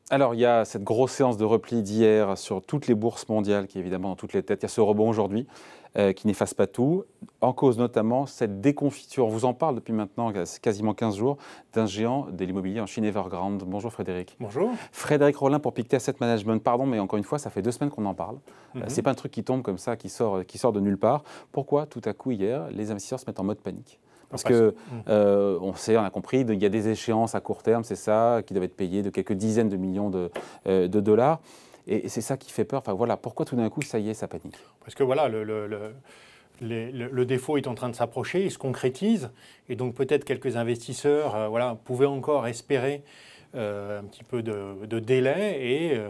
Alors, il y a cette grosse séance de repli d'hier sur toutes les bourses mondiales qui est évidemment dans toutes les têtes. Il y a ce rebond aujourd'hui qui n'efface pas tout. En cause notamment cette déconfiture. On vous en parle depuis maintenant quasiment 15 jours d'un géant de l'immobilier en Chine, Evergrande. Bonjour Frédéric. Bonjour. Frédéric Rollin pour Pictet Asset Management. Pardon, mais encore une fois, ça fait 2 semaines qu'on en parle. C'est pas un truc qui tombe comme ça, qui sort de nulle part. Pourquoi tout à coup hier, les investisseurs se mettent en mode panique ? Parce que on a compris, il y a des échéances à court terme, c'est ça, qui doivent être payées de quelques dizaines de millions de dollars. Et c'est ça qui fait peur. Enfin voilà, pourquoi tout d'un coup, ça y est, ça panique ? Parce que voilà, le défaut est en train de s'approcher, il se concrétise. Et donc peut-être quelques investisseurs pouvaient encore espérer un petit peu de délai. Et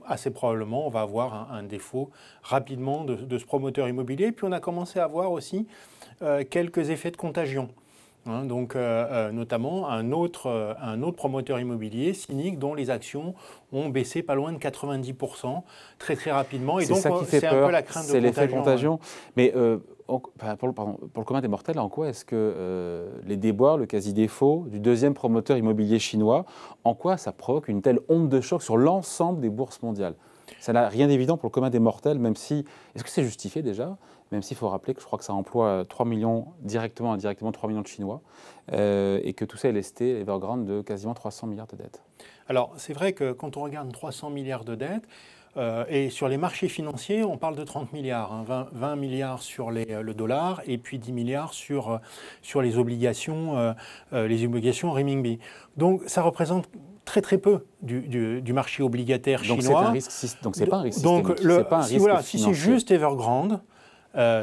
assez probablement, on va avoir un défaut rapidement de ce promoteur immobilier. Et puis on a commencé à voir aussi quelques effets de contagion. Donc, notamment un autre promoteur immobilier, Cynic, dont les actions ont baissé pas loin de 90% très très rapidement. Et donc, c'est un peu la crainte de contagion. C'est l'effet contagion. Mais pour le commun des mortels, en quoi est-ce que les déboires, le quasi-défaut du deuxième promoteur immobilier chinois, en quoi ça provoque une telle onde de choc sur l'ensemble des bourses mondiales ? Ça n'a rien d'évident pour le commun des mortels, même si... Est-ce que c'est justifié déjà ? Même s'il faut rappeler que je crois que ça emploie 3 millions, directement, indirectement, 3 millions de Chinois, et que tout ça est lesté, Evergrande, de quasiment 300 milliards de dettes. Alors, c'est vrai que quand on regarde 300 milliards de dettes, et sur les marchés financiers, on parle de 30 milliards, 20 milliards sur le dollar, et puis 10 milliards sur les obligations renminbi. Donc, ça représente très très peu du marché obligataire chinois. Donc c'est pas un risque systémique. Si c'est juste Evergrande,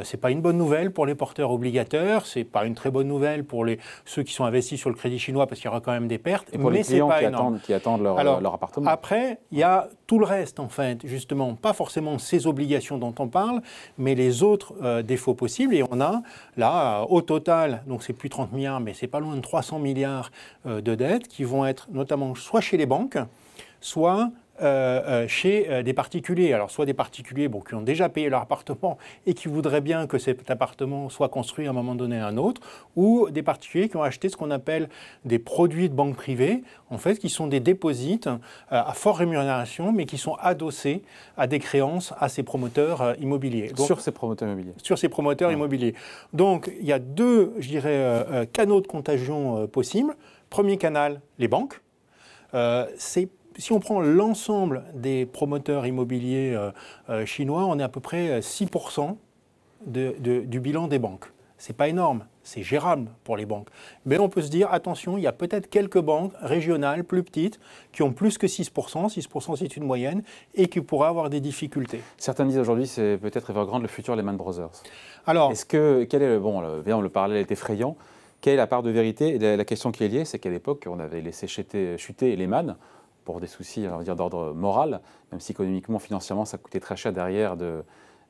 c'est pas une bonne nouvelle pour les porteurs obligataires, c'est pas une très bonne nouvelle pour ceux qui sont investis sur le crédit chinois parce qu'il y aura quand même des pertes. Et pour les clients qui attendent leur appartement. Après, il y a tout le reste en fait, justement, pas forcément ces obligations dont on parle, mais les autres défauts possibles. Et on a là, au total, donc c'est plus 30 milliards, mais c'est pas loin de 300 milliards de dettes qui vont être notamment soit chez les banques, soit chez des particuliers. Alors, soit des particuliers qui ont déjà payé leur appartement et qui voudraient bien que cet appartement soit construit à un moment donné à un autre, ou des particuliers qui ont acheté ce qu'on appelle des produits de banque privée, en fait, qui sont des déposites à forte rémunération, mais qui sont adossés à des créances à ces promoteurs immobiliers. Donc, sur ces promoteurs immobiliers. Sur ces promoteurs immobiliers. Donc, il y a deux, je dirais, canaux de contagion possibles. Premier canal, les banques. Si on prend l'ensemble des promoteurs immobiliers chinois, on est à peu près 6% du bilan des banques. Ce n'est pas énorme, c'est gérable pour les banques. Mais on peut se dire, attention, il y a peut-être quelques banques régionales plus petites qui ont plus que 6%, 6% c'est une moyenne, et qui pourraient avoir des difficultés. Certains disent aujourd'hui c'est peut-être Evergrande le futur Lehman Brothers. Alors, le parallèle est effrayant. Quelle est la part de vérité ? Et la question qui est liée, c'est qu'à l'époque, on avait laissé chuter Lehman, pour des soucis d'ordre moral, même si économiquement, financièrement, ça coûtait très cher derrière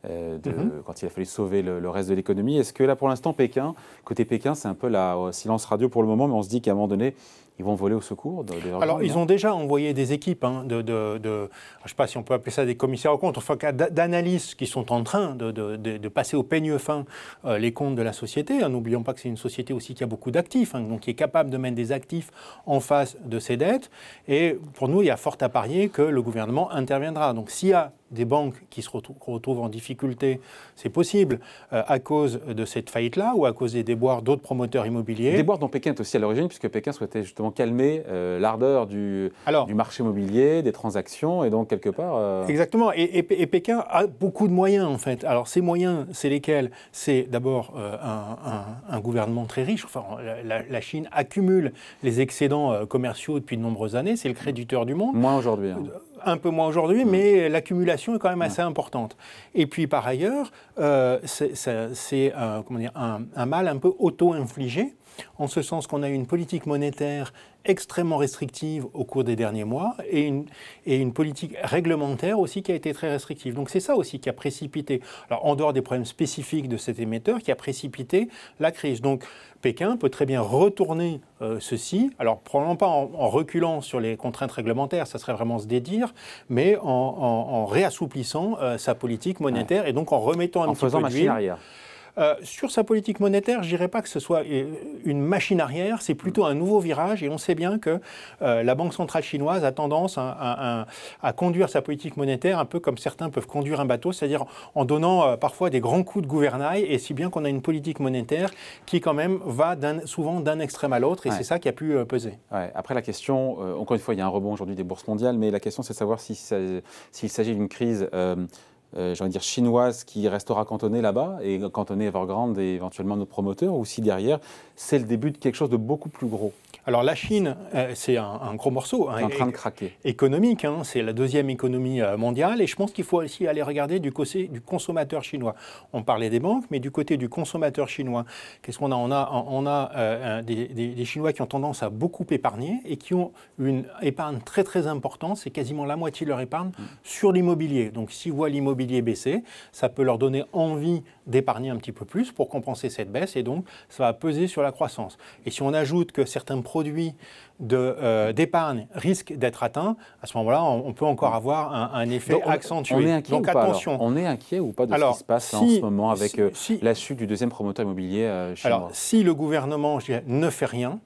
quand il a fallu sauver le reste de l'économie. Est-ce que là, pour l'instant, côté Pékin, c'est un peu la silence radio pour le moment, mais on se dit qu'à un moment donné, ils vont voler au secours Alors, ils ont déjà envoyé des équipes, je ne sais pas si on peut appeler ça des commissaires aux comptes, enfin d'analystes qui sont en train de passer au peigne fin les comptes de la société. N'oublions pas que c'est une société aussi qui a beaucoup d'actifs, donc qui est capable de mettre des actifs en face de ses dettes. Et pour nous, il y a fort à parier que le gouvernement interviendra. Donc, s'il y a des banques qui se retrouvent en difficulté, c'est possible, à cause de cette faillite-là ou à cause des déboires d'autres promoteurs immobiliers. Des déboires dont Pékin est aussi à l'origine, puisque Pékin souhaitait justement calmer l'ardeur du marché immobilier, des transactions, et donc quelque part... Exactement, et Pékin a beaucoup de moyens en fait. Alors ces moyens, c'est lesquels ? C'est d'abord un gouvernement très riche. Enfin, la Chine accumule les excédents commerciaux depuis de nombreuses années, c'est le créditeur du monde. Moins aujourd'hui. Un peu moins aujourd'hui, mais l'accumulation est quand même assez importante. Et puis par ailleurs, c'est un mal un peu auto-infligé, en ce sens qu'on a eu une politique monétaire extrêmement restrictive au cours des derniers mois et une politique réglementaire aussi qui a été très restrictive. Donc c'est ça aussi qui a précipité, alors en dehors des problèmes spécifiques de cet émetteur, qui a précipité la crise. Donc Pékin peut très bien retourner ceci, alors probablement pas en reculant sur les contraintes réglementaires, ça serait vraiment se dédire, mais en réassouplissant sa politique monétaire et donc en remettant un petit peu d'huile. En faisant machine arrière. Sur sa politique monétaire, je ne dirais pas que ce soit une machine arrière, c'est plutôt un nouveau virage et on sait bien que la Banque centrale chinoise a tendance à conduire sa politique monétaire un peu comme certains peuvent conduire un bateau, c'est-à-dire en donnant parfois des grands coups de gouvernail, et si bien qu'on a une politique monétaire qui quand même va souvent d'un extrême à l'autre, et c'est ça qui a pu peser. Ouais. Après la question, encore une fois, il y a un rebond aujourd'hui des bourses mondiales, mais la question c'est de savoir s'il s'agit d'une crise j'ai envie de dire chinoise qui restera cantonnée là-bas et cantonnée Evergrande et éventuellement notre promoteur, ou si derrière c'est le début de quelque chose de beaucoup plus gros. Alors la Chine, c'est un gros morceau en train de craquer. Économique, hein, c'est la deuxième économie mondiale, et je pense qu'il faut aussi aller regarder du côté du consommateur chinois. On parlait des banques, mais du côté du consommateur chinois, qu'est-ce qu'on a? On a des Chinois qui ont tendance à beaucoup épargner et qui ont une épargne très très importante, c'est quasiment la moitié de leur épargne sur l'immobilier. Donc s'ils voient l'immobilier baisser, ça peut leur donner envie d'épargner un petit peu plus pour compenser cette baisse, et donc ça va peser sur la croissance. Et si on ajoute que certains produits d'épargne risquent d'être atteints, à ce moment-là, on peut encore avoir un effet accentué. On est inquiet donc attention. On est inquiet ou pas de ce qui se passe en ce moment avec la chute du deuxième promoteur immobilier chinois? Alors, si le gouvernement, je dirais, ne fait rien,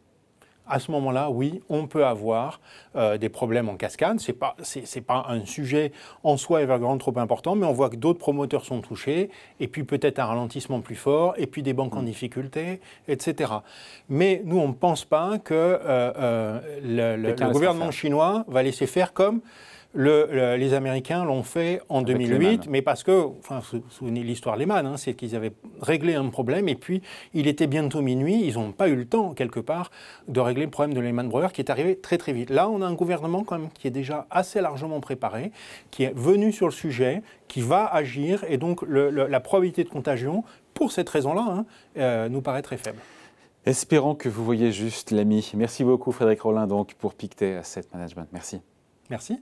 à ce moment-là, oui, on peut avoir des problèmes en cascade. Ce n'est pas un sujet en soi Evergrande trop important, mais on voit que d'autres promoteurs sont touchés, et puis peut-être un ralentissement plus fort, et puis des banques en difficulté, etc. Mais nous, on ne pense pas que le gouvernement chinois va laisser faire comme les Américains l'ont fait en 2008, mais parce que, enfin, vous vous souvenez l'histoire Lehman, hein, c'est qu'ils avaient réglé un problème et puis il était bientôt minuit, ils n'ont pas eu le temps, quelque part, de régler le problème de Lehman Brothers qui est arrivé très très vite. Là, on a un gouvernement quand même qui est déjà assez largement préparé, qui est venu sur le sujet, qui va agir, et donc la probabilité de contagion, pour cette raison-là, nous paraît très faible. Espérons que vous voyez juste, l'ami. Merci beaucoup Frédéric Rollin donc, pour Pictet Asset Management. Merci. Merci.